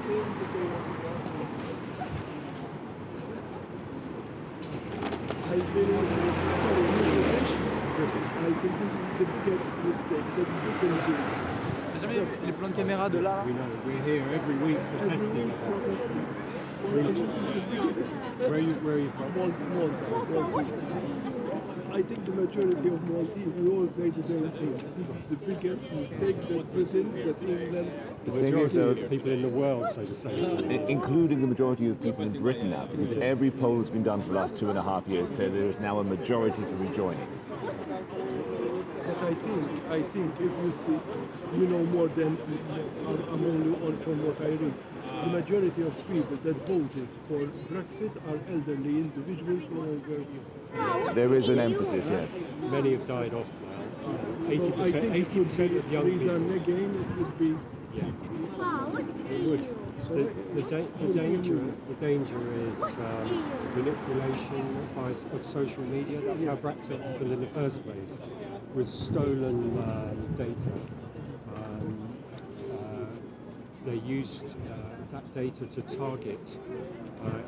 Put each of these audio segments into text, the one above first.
I think this is the biggest mistake that you can do. Les plans de caméra de là. We know, we're here every week protesting. Well, this is the biggest. Where are you from? Malta. I think the majority of Maltese, we all say the same thing. This is the biggest mistake that Britain, that England. The majority of people in the world say the same. Including the majority of people in Britain now, because every poll that's been done for the last 2.5 years said there is now a majority for rejoining. But I think if you see, you know more than I'm only on from what I read. The majority of people that voted for Brexit are elderly individuals who are over here. There is an emphasis, yes. Many have died off now. 80%, So I think it would 80% be of young people. redone again. It would be. It would. The danger is manipulation of social media. That's how Brexit happened in the first place, with stolen data. They used that data to target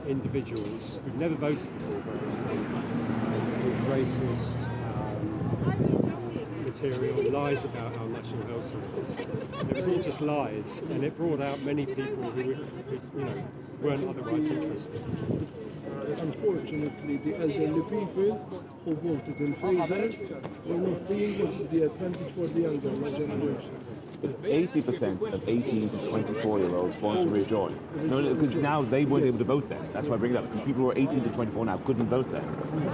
individuals who've never voted before, with racist material, lies about our national health service. It was all just lies, and it brought out many people who weren't otherwise interested. Unfortunately, the elderly people who voted in favour were not seeing what is the advantage for the younger generation. But 80% of 18 to 24-year-olds want to rejoin. No, because now they weren't able to vote then. That's why I bring it up. Because people who are 18 to 24 now couldn't vote then.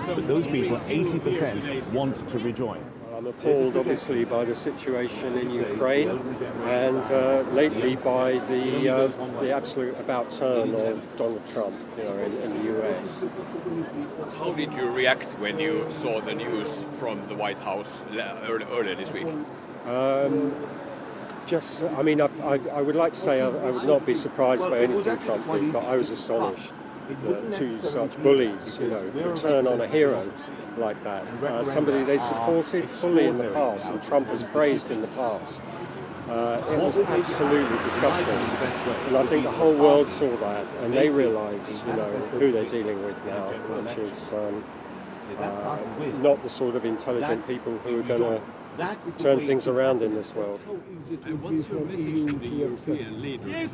But those people, 80%, want to rejoin. I'm appalled, obviously, by the situation in Ukraine, and lately by the absolute about turn of Donald Trump, in the US. How did you react when you saw the news from the White House earlier this week? I would like to say I would not be surprised by anything Trump did, but I was astonished that two such bullies, could turn on a hero like that. Somebody they supported fully in the past, and Trump has praised in the past. It was absolutely disgusting, and I think the whole world saw that, and they realise, who they're dealing with now, which is not the sort of intelligent people who are going to turn things around in this world. And what's your message to the European leaders?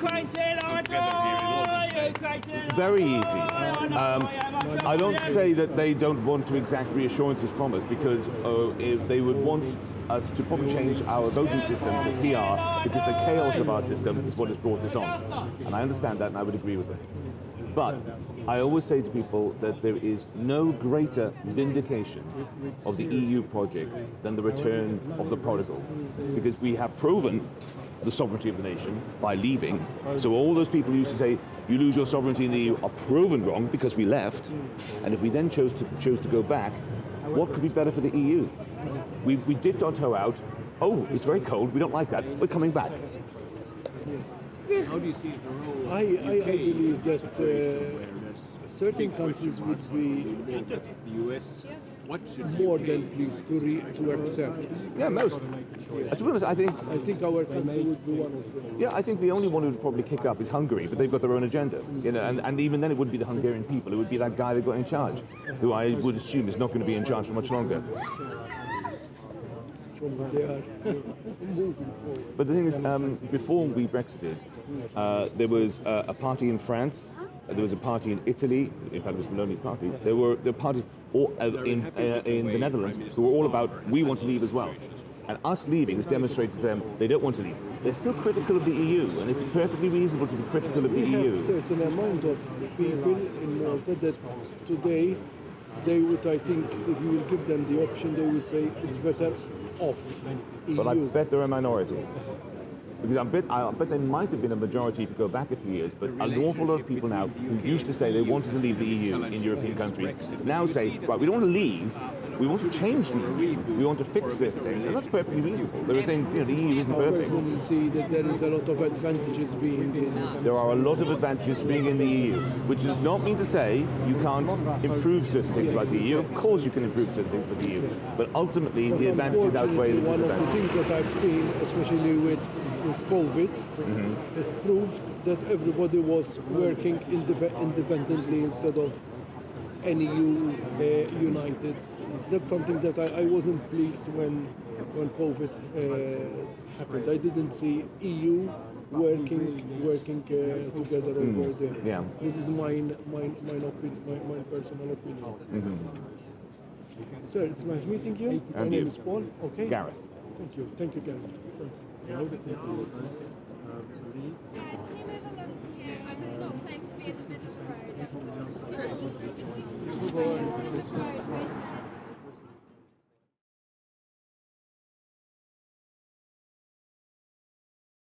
Very easy. I don't say that they don't want to exact reassurances from us, because if they would want us to probably change our voting system to PR, because the chaos of our system is what has brought this on. And I understand that, and I would agree with it. But I always say to people that there is no greater vindication of the EU project than the return of the prodigal, because we have proven the sovereignty of the nation by leaving. So all those people who used to say, you lose your sovereignty in the EU, are proven wrong because we left. And if we then chose to go back, what could be better for the EU? We dipped our toe out. Oh, it's very cold, we don't like that, we're coming back. How do you see the role I believe that certain countries would be the US? What should more than pleased to accept. Yeah, most. To be honest, I think our country would be one of them. Yeah, I think the only one who would probably kick up is Hungary, but they've got their own agenda. And even then it wouldn't be the Hungarian people, it would be that guy that got in charge, who I would assume is not going to be in charge for much longer. They are moving forward. But the thing is, before we Brexited, there was a party in France, there was a party in Italy, in fact it was Meloni's party, there were parties in the Netherlands who were all about, we want to leave as well. And us leaving has demonstrated to them they don't want to leave. They're still critical of the EU, and it's perfectly reasonable to be critical of the We EU. have a certain amount of people in Malta that today, they would, I think, if you will give them the option, they would say it's better off EU. But I bet they're a minority. Because I bet there might have been a majority to go back a few years, but an awful lot of people now who used to say they wanted to leave the EU in European countries now say, right, we don't want to leave, We want to change the EU. We want to fix certain things, and that's perfectly reasonable. There are things, the EU isn't I perfect. personally see that there is a lot of advantages being in. There are a lot of advantages being in the EU, which does not mean to say you can't improve certain things about the EU. Of course you can improve certain things about the EU, but ultimately the advantages outweigh the One of the disadvantages. things that I've seen, especially with COVID, it proved that everybody was working independently instead of NEU united. That's something that I wasn't pleased when COVID happened. I didn't see EU working together over there. Yeah. This is my personal opinion. Sir, it's nice meeting you. My And name you. is Paul. Okay. Gareth. Thank you, Gareth. Thank you. Yes, can you move along here? It's not safe to be in the middle of